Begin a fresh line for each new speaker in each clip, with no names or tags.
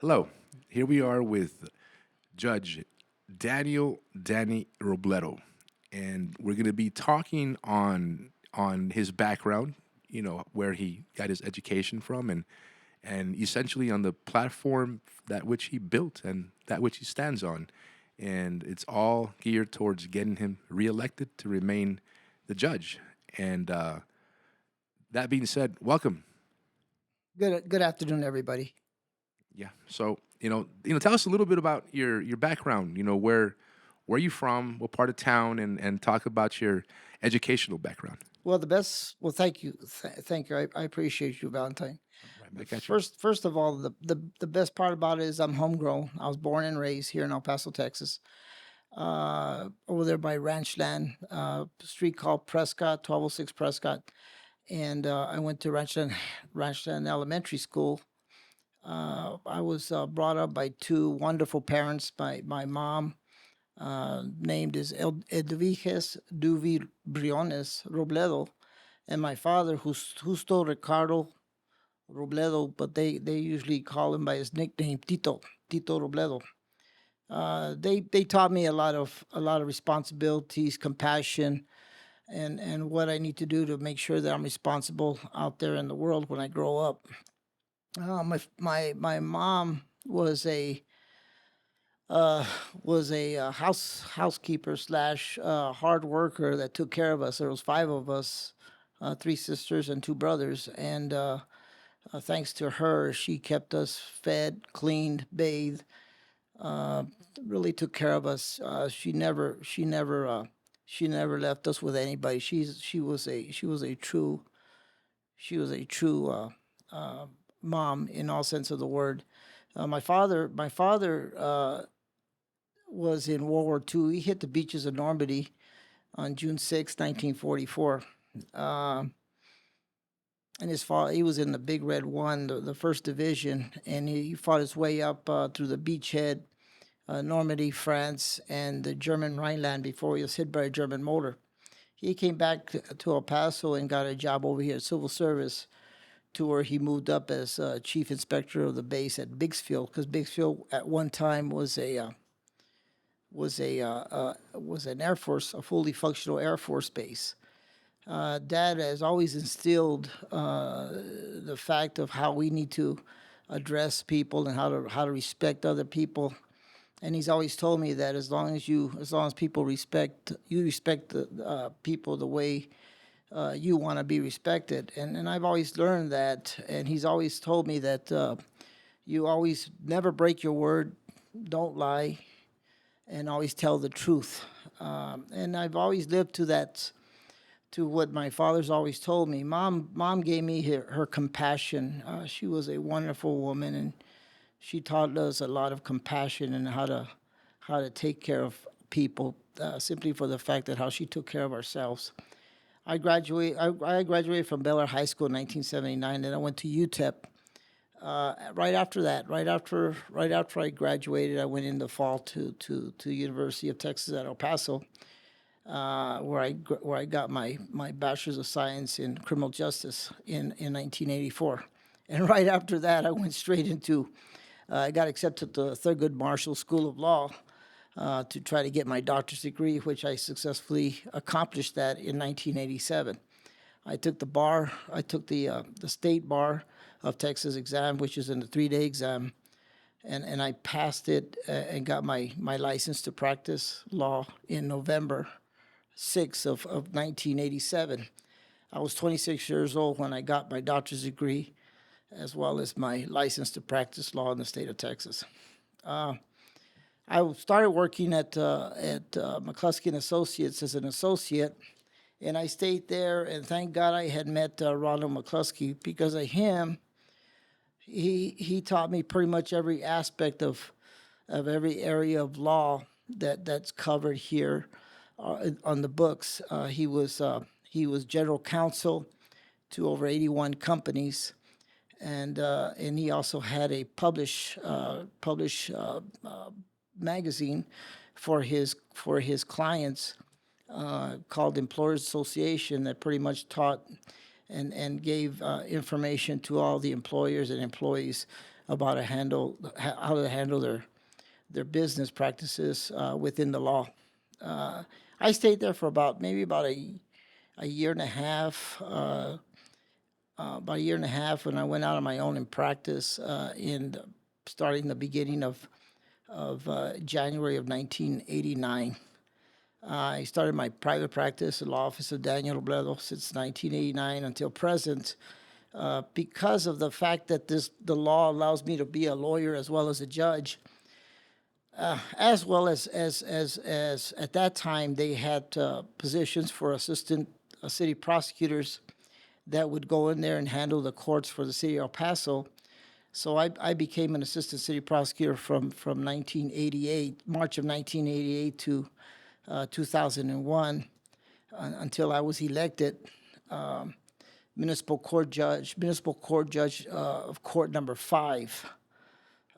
Hello. Here we are with Judge Danny Robledo, and we're going to be talking on his background, where he got his education from, and essentially on the platform that which he built and that which he stands on. And it's all geared towards getting him reelected to remain the judge. And that being said, welcome.
Good afternoon, everybody.
Yeah. So tell us a little bit about your background. Where you from, what part of town, and talk about your educational background.
Well, thank you, thank you. I appreciate you, Valentine.
Right back at you.
First of all, the best part about it is I'm homegrown. I was born and raised here in El Paso, Texas. Over there by Ranchland, street called Prescott, 1206 Prescott, and I went to Ranchland Elementary School. I was brought up by two wonderful parents. My mom named is Edviges Duvi Briones Robledo, and my father, who's Justo Ricardo Robledo, but they usually call him by his nickname Tito Robledo. They taught me a lot of responsibilities, compassion, and what I need to do to make sure that I'm responsible out there in the world when I grow up. My mom uh, was a housekeeper slash hard worker that took care of us. There was five of us, three sisters and two brothers, and thanks to her, she kept us fed, cleaned, bathed. Uh, really took care of us. She never left us with anybody. She was a true mom in all sense of the word. My father was in World War II. He hit the beaches of Normandy on June 6, 1944. Uh, and his father, he was in the Big Red One, the first division, and he fought his way up through the beachhead, Normandy, France, and the German Rhineland before he was hit by a German mortar. He came back to El Paso and got a job over here at Civil Service, to where he moved up as chief inspector of the base at Bixfield, because Bixfield at one time was an Air Force, a fully functional Air Force base. Dad has always instilled the fact of how we need to address people and how to respect other people. And he's always told me that as long as people respect the people the way you want to be respected. And I've always learned that. And he's always told me that you always never break your word, don't lie, and always tell the truth. And I've always lived to what my father's always told me. Mom gave me her compassion. She was a wonderful woman, and she taught us a lot of compassion and how to take care of people, simply for the fact that how she took care of ourselves. I graduated from Bel Air High School in 1979, and I went to UTEP. Right after that, right after I graduated, I went in the fall to University of Texas at El Paso, where I got my bachelor's of science in criminal justice in 1984. And right after that, I went straight into I got accepted to the Thurgood Marshall School of Law to try to get my doctor's degree, which I successfully accomplished that in 1987. I took the bar. I took the state bar of Texas exam, which is in the 3-day exam, and I passed it and got my license to practice law in November 6th of 1987. I was 26 years old when I got my doctor's degree, as well as my license to practice law in the state of Texas. Uh, I started working at McCluskey and Associates as an associate, and I stayed there. And thank God I had met Ronald McCluskey, because of him. He taught me pretty much every aspect of every area of law that's covered here on the books. He was general counsel to over 81 companies, and he also had a publish magazine for his clients, called Employers Association, that pretty much taught and gave information to all the employers and employees about how to handle their business practices within the law. I stayed there for about a year and a half. About a year and a half when I went out on my own in practice starting the beginning of January of 1989. I started my private practice, the law office of Daniel Robledo, since 1989 until present. Because of the fact that the law allows me to be a lawyer as well as a judge, as well as at that time they had positions for assistant city prosecutors that would go in there and handle the courts for the city of El Paso. So I became an assistant city prosecutor from 1988, March of 1988 to 2001, until I was elected municipal court judge of court number 5.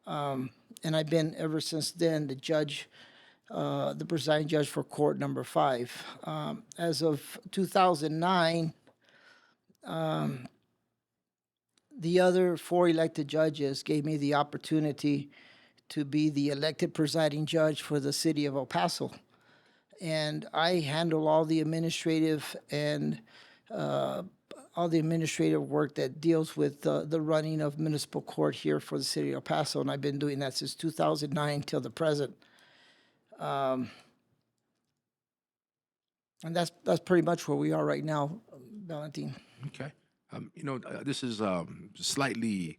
And I've been ever since then the presiding judge for court number 5. As of 2009, the other 4 elected judges gave me the opportunity to be the elected presiding judge for the city of El Paso. And I handle all the administrative work that deals with the running of municipal court here for the city of El Paso, and I've been doing that since 2009 till the present. And that's pretty much where we are right now, Valentin.
Okay. This is slightly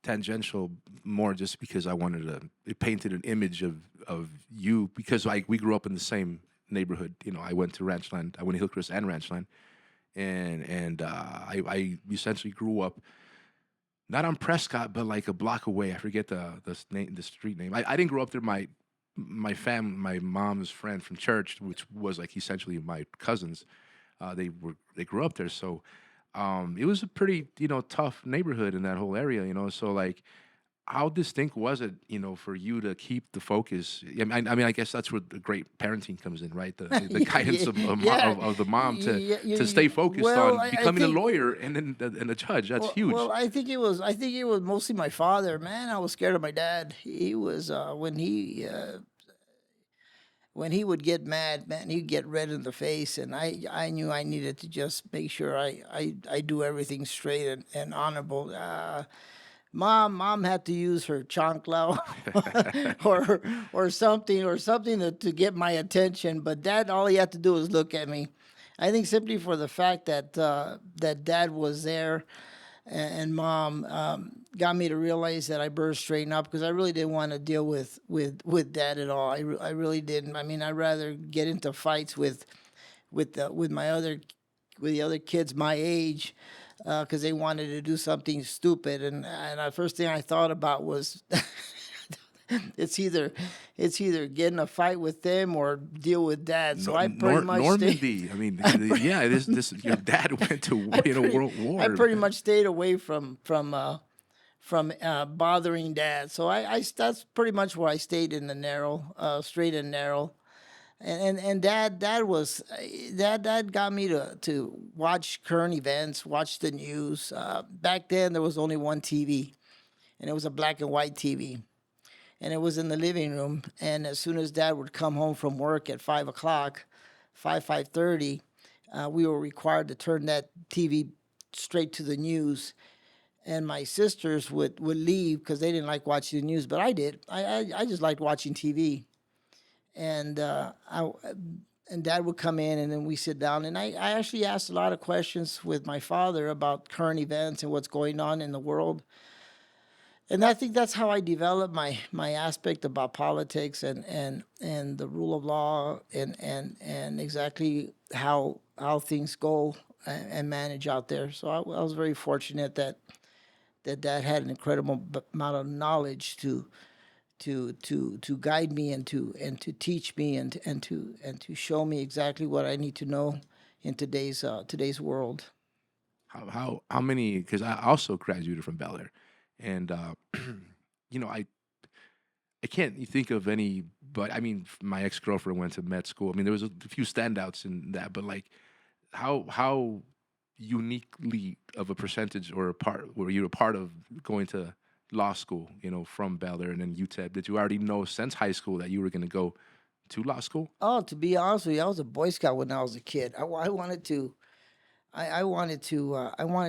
tangential, more just because I wanted to. It painted an image of you because like we grew up in the same neighborhood. I went to Ranchland. I went to Hillcrest and Ranchland, and I essentially grew up not on Prescott, but like a block away. I forget the street name. I didn't grow up there. My mom's friend from church, which was like essentially my cousins, they grew up there. So it was a pretty tough neighborhood in that whole area. So like, how distinct was it, for you to keep the focus? I guess that's where the great parenting comes in, right? The guidance of the mom to stay focused on becoming a lawyer and then and a judge. That's huge.
Well, I think it was mostly my father. Man, I was scared of my dad. He was when he would get mad, man, he'd get red in the face, and I knew I needed to just make sure I do everything straight and honorable. Mom had to use her chancla or something to get my attention. But Dad, all he had to do was look at me. I think simply for the fact that Dad was there and Mom got me to realize that I better straighten up because I really didn't want to deal with Dad at all. I really didn't. I mean, I'd rather get into fights with the other kids my age because they wanted to do something stupid, and the first thing I thought about was it's either get in a fight with them or deal with Dad. So I pretty much
Normandy. I mean, yeah, this your dad went to World War.
I pretty much stayed away from bothering Dad. So I that's pretty much where I stayed in the narrow, straight and narrow. And Dad got me to watch current events, watch the news. Back then there was only one TV, and it was a black and white TV, and it was in the living room. And as soon as Dad would come home from work at 5:00, 5:30, we were required to turn that TV straight to the news. And my sisters would leave because they didn't like watching the news, but I did. I just liked watching TV. And and Dad would come in, and then we sit down. And I actually asked a lot of questions with my father about current events and what's going on in the world. And I think that's how I developed my aspect about politics and the rule of law and exactly how things go and manage out there. So I was very fortunate that Dad had an incredible amount of knowledge to guide me and to teach me and to show me exactly what I need to know in today's world.
How many? Because I also graduated from Bel Air, and I can't think of any. But I mean, my ex girlfriend went to med school. I mean, there was a few standouts in that, but like, how uniquely of a percentage or a part were you a part of going to law school, from Bel Air and then UTEP? Did you already know since high school that you were going to go to law school?
Oh, to be honest with you, I was a Boy Scout when I was a kid. I wanted to. I wanted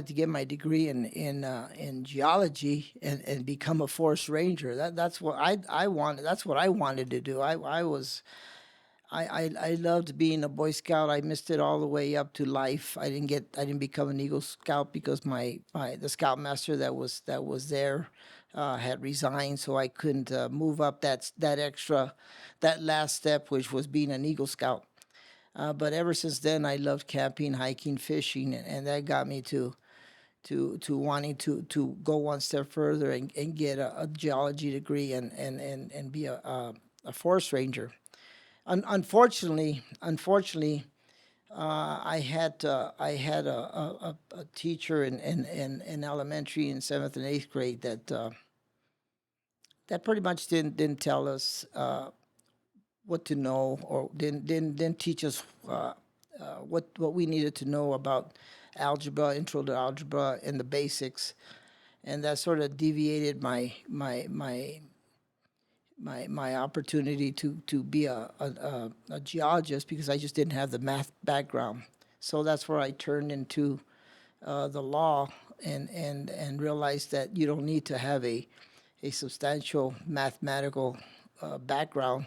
to get my degree in geology and become a forest ranger. That's what I wanted. That's what I wanted to do. I loved being a Boy Scout. I missed it all the way up to life. I didn't become an Eagle Scout because the scoutmaster that was there had resigned, so I couldn't move up that last step, which was being an Eagle Scout. But ever since then, I loved camping, hiking, fishing, and that got me to wanting to go one step further and get a geology degree and be a forest ranger. Unfortunately, I had a teacher in elementary in seventh and eighth grade that pretty much didn't tell us what to know, or didn't teach us what we needed to know about algebra, intro to algebra, and the basics, and that sort of deviated my opportunity to be a geologist, because I just didn't have the math background. So that's where I turned into the law, and realized that you don't need to have a substantial mathematical background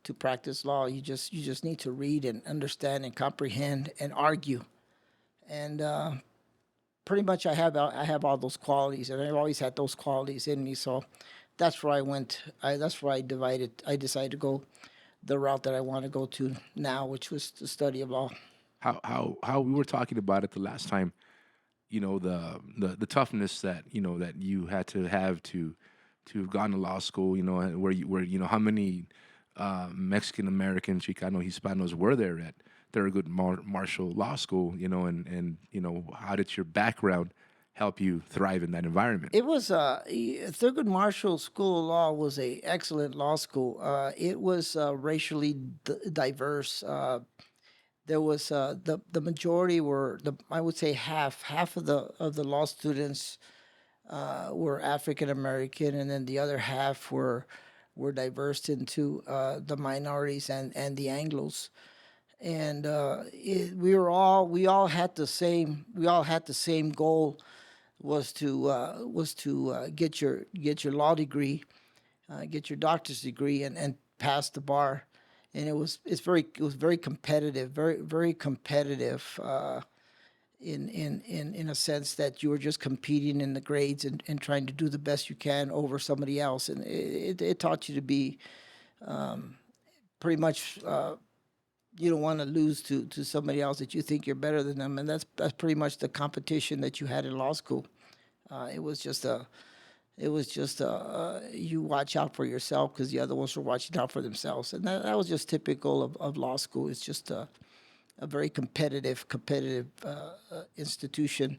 to practice law. You just need to read and understand and comprehend and argue. And pretty much I have all those qualities, and I've always had those qualities in me. So that's where I went. That's where I decided to go the route that I want to go to now, which was the study of law.
How we were talking about it the last time, the toughness that that you had to have gone to law school, and where how many Mexican American, Chicano, Hispanos were there at Thurgood Marshall Law School, and how did your background help you thrive in that environment?
It was Thurgood Marshall School of Law was a excellent law school. It was racially diverse. There was the majority were the I would say half of the law students were African American, and then the other half were diverse into the minorities and the Anglos. And we all had the same goal, was to get your law degree, get your doctor's degree, and pass the bar. And it was very competitive, very competitive, in a sense that you were just competing in the grades and trying to do the best you can over somebody else, and it taught you to be pretty much, you don't want to lose to somebody else that you think you're better than them, and that's pretty much the competition that you had in law school. It was just you watch out for yourself because the other ones were watching out for themselves, and that was just typical of law school. It's just a very competitive institution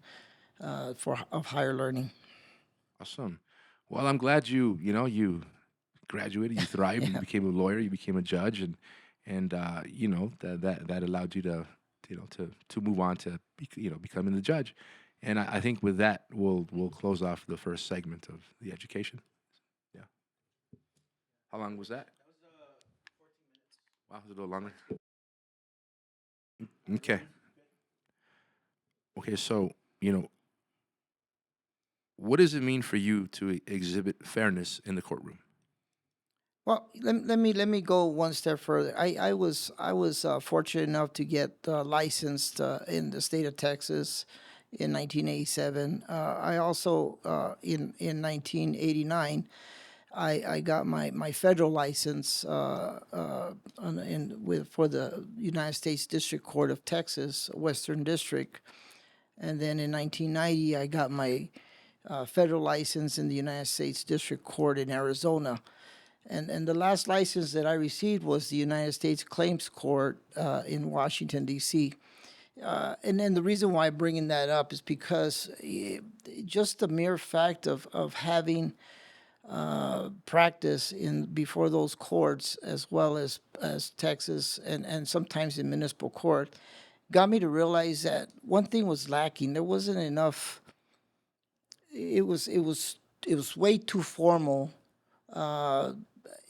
for of higher learning.
Awesome. Well, I'm glad you graduated, you thrived, you
Yeah.
became a lawyer, you became a judge, and that allowed you to to move on to becoming the judge. And I think with that we'll close off the first segment of the education. Yeah. How long was that? Wow, it was a little longer. Okay. Okay. So what does it mean for you to exhibit fairness in the courtroom?
Well, let me go one step further. I was fortunate enough to get licensed in the state of Texas in 1987. I also in 1989 I got my federal license for the United States District Court of Texas, Western District, and then in 1990 I got my federal license in the United States District Court in Arizona. And the last license that I received was the United States Claims Court in Washington, D.C. And then the reason why I'm bringing that up is because just the mere fact of having practice in before those courts, as well as Texas and sometimes in municipal court, got me to realize that one thing was lacking. There wasn't enough. It was way too formal.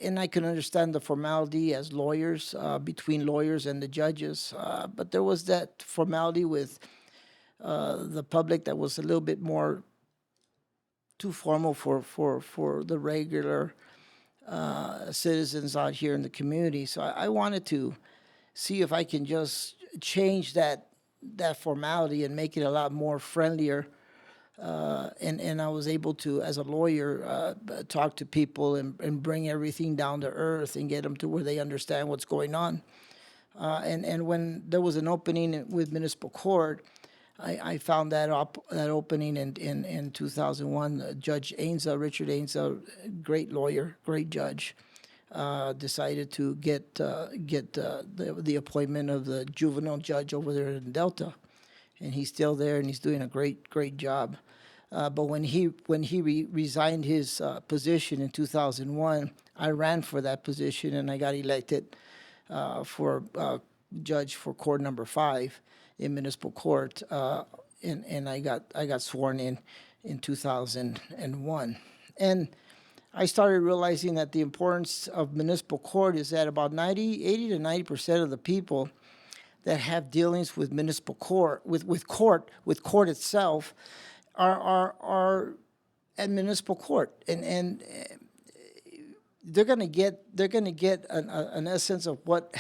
And I can understand the formality as lawyers, between lawyers and the judges, but there was that formality with the public that was a little bit more too formal for the regular citizens out here in the community. So I wanted to see if I can just change that formality and make it a lot more friendlier. And I was able to, as a lawyer, talk to people and bring everything down to earth and get them to where they understand what's going on. And when there was an opening with municipal court, I found that opening in 2001. Judge Ainsa, Richard Ainsa, great lawyer, great judge, decided to get the appointment of the juvenile judge over there in Delta, and he's still there and he's doing a great job. But when he resigned his position in 2001, I ran for that position and I got elected for judge for court number 5 in municipal court, and I got sworn in 2001, and I started realizing that the importance of municipal court is that about 80 to 90% of the people that have dealings with municipal court, with court itself, are at municipal court, and they're gonna get an essence of what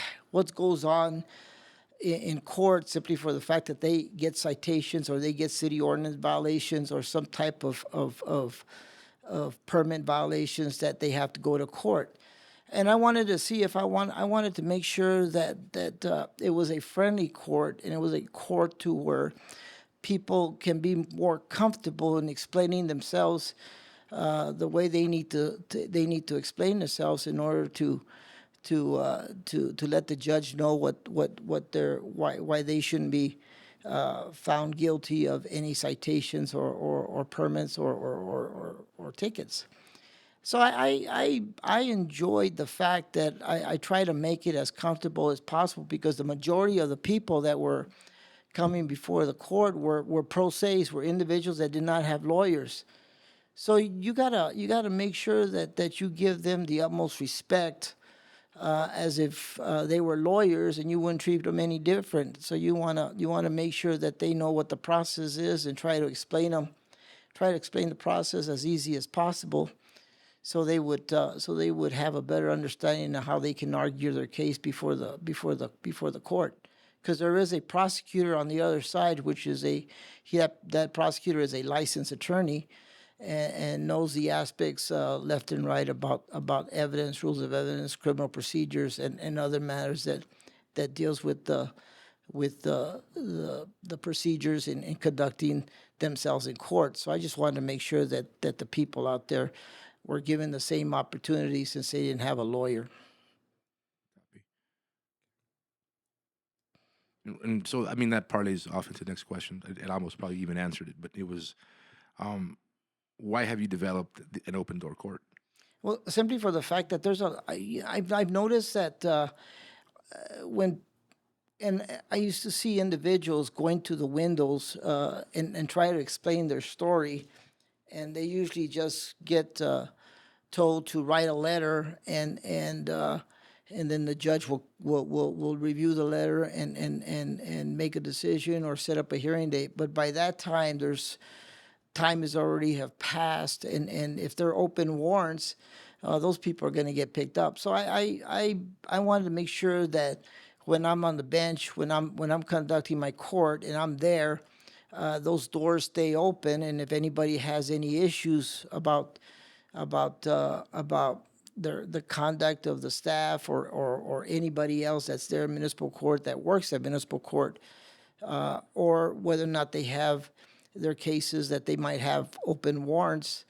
goes on in court simply for the fact that they get citations or they get city ordinance violations or some type of permit violations that they have to go to court. And I wanted to see if I wanted to make sure that it was a friendly court, and it was a court to where people can be more comfortable in explaining themselves the way they need to explain themselves in order to let the judge know why they shouldn't be found guilty of any citations or permits or tickets. So I enjoyed the fact that I try to make it as comfortable as possible, because the majority of the people that were coming before the court were pro se's, were individuals that did not have lawyers. So you gotta make sure that you give them the utmost respect, as if they were lawyers, and you wouldn't treat them any different. So you wanna make sure that they know what the process is and try to explain the process as easy as possible, so they would have a better understanding of how they can argue their case before the court. Because there is a prosecutor on the other side, which is that prosecutor is a licensed attorney, and knows the aspects left and right about evidence, rules of evidence, criminal procedures, and other matters that deals with the procedures in conducting themselves in court. So I just wanted to make sure that the people out there were given the same opportunity, since they didn't have a lawyer.
And so, I mean, that parlays off into the next question. It almost probably even answered it, but it was, why have you developed an open door court?
Well, simply for the fact that I've noticed that when, and I used to see individuals going to the windows and try to explain their story, and they usually just get told to write a letter, and then the judge will review the letter and make a decision or set up a hearing date. But by that time, time has already have passed, and if they're open warrants, those people are going to get picked up. So I wanted to make sure that when I'm on the bench, when I'm conducting my court and I'm there, those doors stay open, and if anybody has any issues about the conduct of the staff or anybody else that's there in municipal court, that works at municipal court, or whether or not they have their cases that they might have open warrants,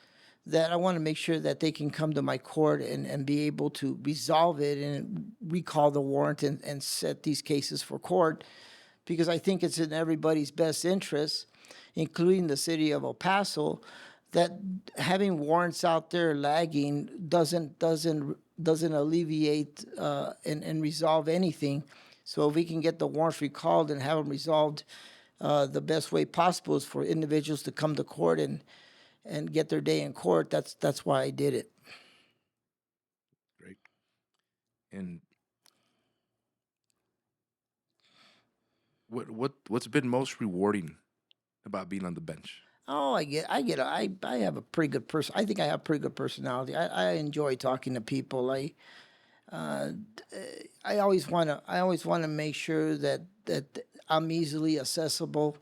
that I want to make sure that they can come to my court and be able to resolve it and recall the warrant and set these cases for court, because I think it's in everybody's best interest, including the city of El Paso, that having warrants out there lagging doesn't alleviate and resolve anything. So if we can get the warrants recalled and have them resolved, the best way possible is for individuals to come to court and and get their day in court. That's why I did it.
Great. And what's been most rewarding about being on the bench?
Oh, I have a pretty good person. I think I have pretty good personality. I enjoy talking to people. Uh, I always want to make sure that I'm easily accessible,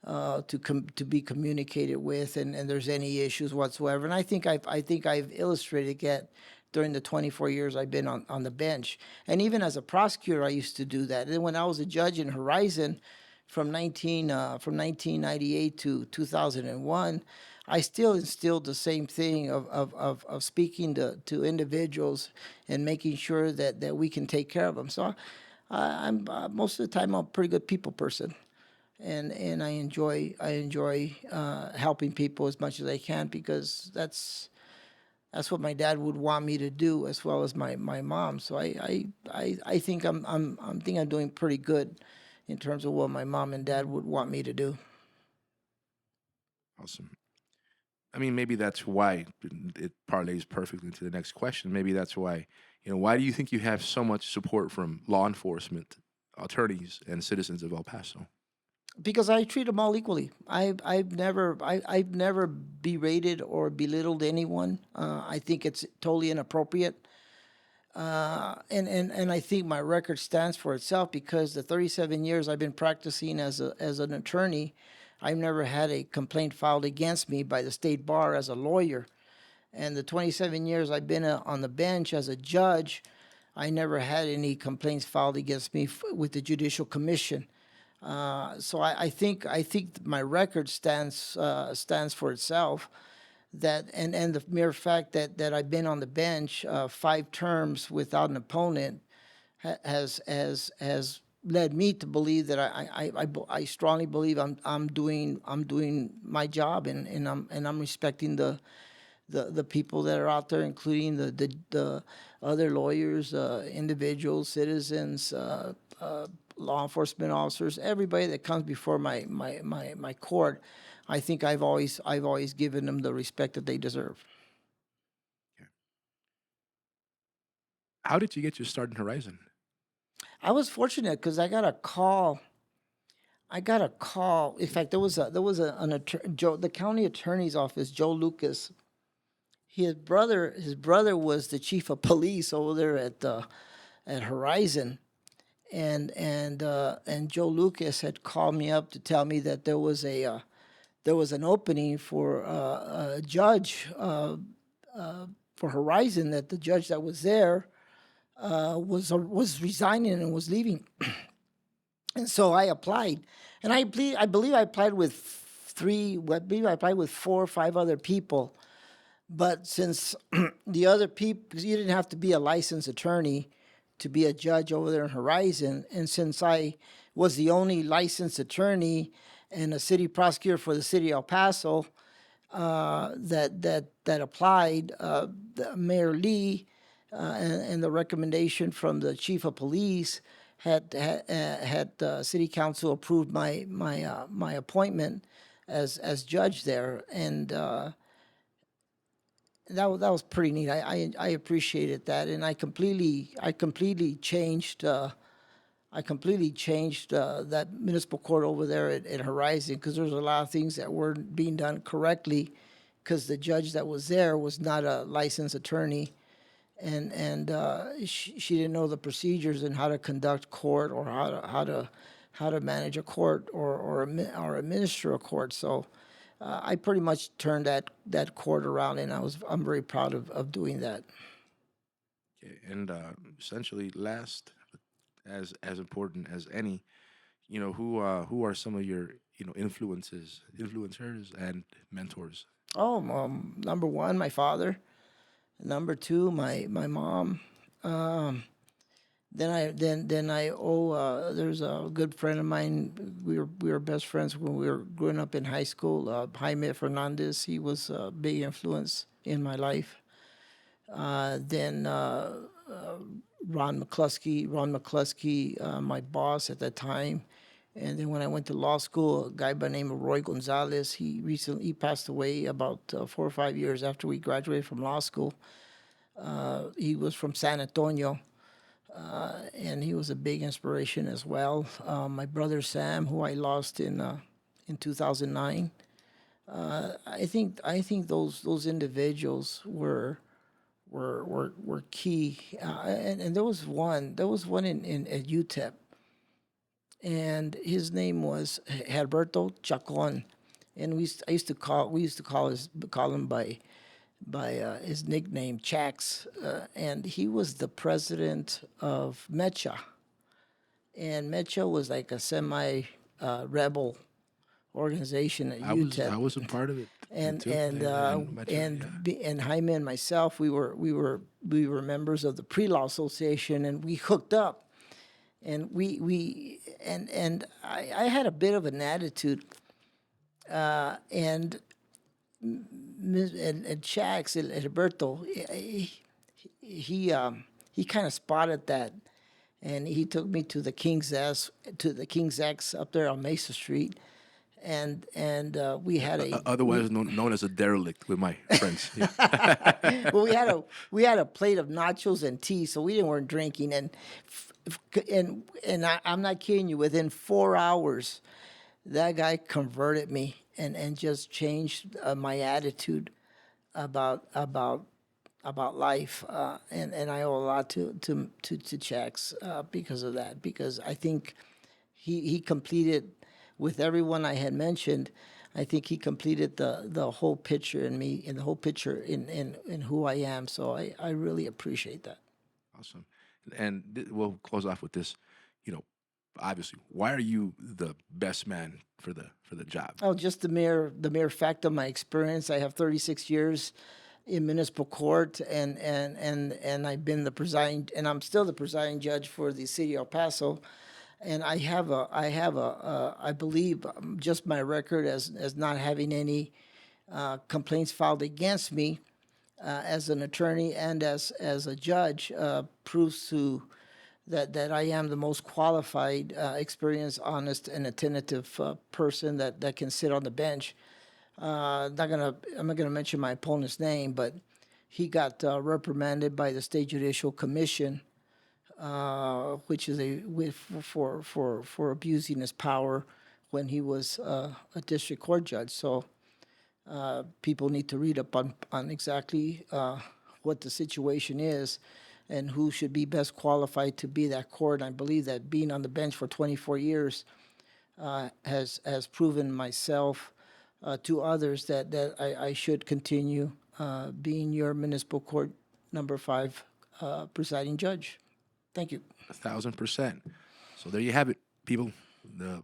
to be communicated with, and there's any issues whatsoever. And I think I've illustrated that during the 24 years I've been on the bench, and even as a prosecutor, I used to do that. And when I was a judge in Horizon, from 1998 to 2001, I still instilled the same thing of speaking to individuals and making sure that we can take care of them. So I'm most of the time I'm a pretty good people person, and I enjoy helping people as much as I can, because that's what my dad would want me to do, as well as my mom. So I think I'm doing pretty good in terms of what my mom and dad would want me to do.
Awesome. I mean, maybe that's why it parlays perfectly into the next question. Maybe that's why, why do you think you have so much support from law enforcement, attorneys, and citizens of El Paso?
Because I treat them all equally. I've never berated or belittled anyone. I think it's totally inappropriate. And I think my record stands for itself, because the 37 years I've been practicing as an attorney, I've never had a complaint filed against me by the state bar as a lawyer. And the 27 years I've been on the bench as a judge, I never had any complaints filed against me with the Judicial Commission. So I think my record stands for itself. And the mere fact that I've been on the bench 5 terms without an opponent has led me to believe that I strongly believe I'm doing my job, and I'm respecting the people that are out there, including the other lawyers, individuals, citizens, law enforcement officers, everybody that comes before my court. I think I've always given them the respect that they deserve.
Yeah. How did you get your start in Horizon?
I was fortunate because I got a call. I got a call. In fact, Joe, the county attorney's office, Joe Lucas. His brother was the chief of police over there at Horizon, and Joe Lucas had called me up to tell me that there was an opening for a judge, for Horizon, that the judge that was there was resigning and was leaving. And so I applied, and I believe I applied with I believe I applied with 4 or 5 other people. But since the other people, because you didn't have to be a licensed attorney to be a judge over there in Horizon, and since I was the only licensed attorney and a city prosecutor for the city of El Paso, that applied, Mayor Lee, and the recommendation from the chief of police had city council approved my appointment as judge there. And that was pretty neat. I appreciated that, and I completely changed. That municipal court over there at Horizon, because there's a lot of things that weren't being done correctly, because the judge that was there was not a licensed attorney, and she didn't know the procedures and how to conduct court, or how to manage a court, or administer a court. So I pretty much turned that court around, and I'm very proud of doing that.
Okay. And essentially, last, but as important as any, who are some of your influencers, and mentors?
Oh, number one, my father. Number two, my mom. Um, then I owe. There's a good friend of mine. We were best friends when we were growing up in high school. Jaime Fernandez. He was a big influence in my life. Then Ron McCluskey. My boss at that time. And then when I went to law school, a guy by the name of Roy Gonzalez, he passed away about 4 or 5 years after we graduated from law school. He was from San Antonio, and he was a big inspiration as well. My brother Sam, who I lost in 2009. I think those individuals were key. And there was one in at UTEP, and his name was Herberto Chacon, and we used to call him by his nickname Chax, and he was the president of Mecha, and Mecha was like a semi rebel organization at UTEP.
I was a part of it
and
too.
and
I
uh,
know Metro,
and
yeah.
and Jaime and myself, we were members of the pre-law association, and we hooked up, and I had a bit of an attitude, and and Shax Alberto, he kind of spotted that, and he took me to the King's X up there on Mesa Street, and we had
Otherwise known as a derelict with my friends. Yeah.
well, we had a plate of nachos and tea, so we weren't drinking, I'm not kidding you. Within 4 hours, that guy converted me and just changed my attitude about about about life, and I owe a lot to Chax because of that. Because I think he completed, with everyone I had mentioned, I think he completed the whole picture in me, and the whole picture in who I am. So I really appreciate that.
Awesome. And we'll close off with this. You know, obviously, why are you the best man for the job?
Oh, just the mere fact of my experience. I have 36 years in municipal court, and I've been the presiding, and I'm still the presiding judge for the city of El Paso. And I believe, just my record as not having any complaints filed against me as an attorney and as a judge proves that I am the most qualified, experienced, honest, and attentive person that can sit on the bench. I'm not gonna mention my opponent's name, but he got reprimanded by the State Judicial Commission, which is for abusing his power when he was a district court judge. So people need to read up on exactly what the situation is and who should be best qualified to be that court. And I believe that being on the bench for 24 years has proven myself to others that I should continue being your municipal court number 5 presiding judge. Thank you.
1,000%. So there you have it, people. The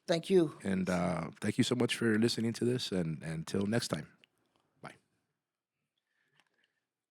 Thank you.
and thank you so much for listening to this. And until next time.